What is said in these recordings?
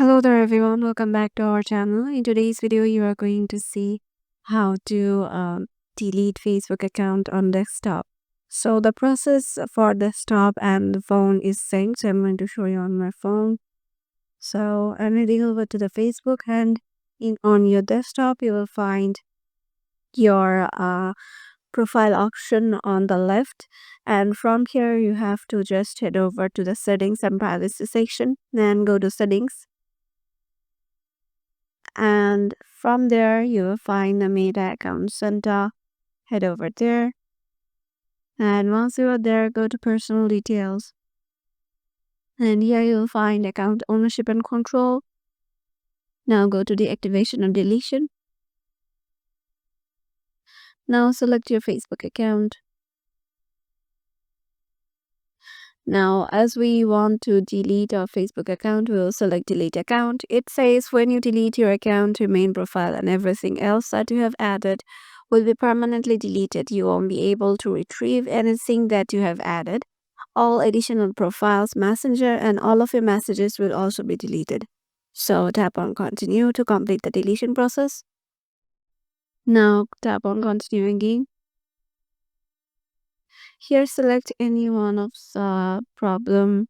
Hello there everyone, welcome back to our channel. In today's video, you are going to see how to delete Facebook account on desktop. So the process for desktop and the phone is same. So I'm going to show you on my phone. So I'm heading over to the Facebook and on your desktop, you will find your profile option on the left, and from here you have to just head over to the settings and privacy section, then go to settings, and from there you will find the Meta account center. Head over there, and once you are there, go to personal details, and here you will find account ownership and control. Now go to the activation or deletion. Now select your Facebook account. Now, as we want to delete our Facebook account, we will select delete account. It says when you delete your account, your main profile and everything else that you have added will be permanently deleted. You won't be able to retrieve anything that you have added. All additional profiles, messenger, and all of your messages will also be deleted. So tap on continue to complete the deletion process. Now tap on continue again. Here select any one of the problem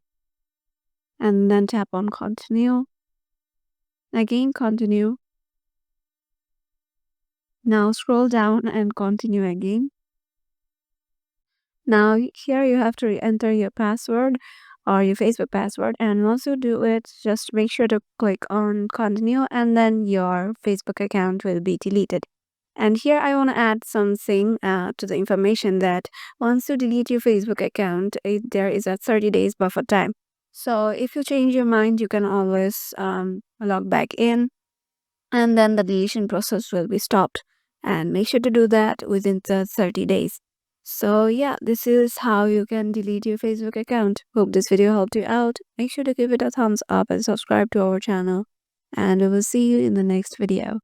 and then tap on continue. Again continue. Now scroll down and continue again. Now here you have to enter your password or your Facebook password, and once you do it, just make sure to click on continue and then your Facebook account will be deleted. And here I want to add something to the information that once you delete your Facebook account, there is a 30 days buffer time. So if you change your mind, you can always log back in, and then the deletion process will be stopped. And make sure to do that within the 30 days. So yeah, this is how you can delete your Facebook account. Hope this video helped you out. Make sure to give it a thumbs up and subscribe to our channel. And we will see you in the next video.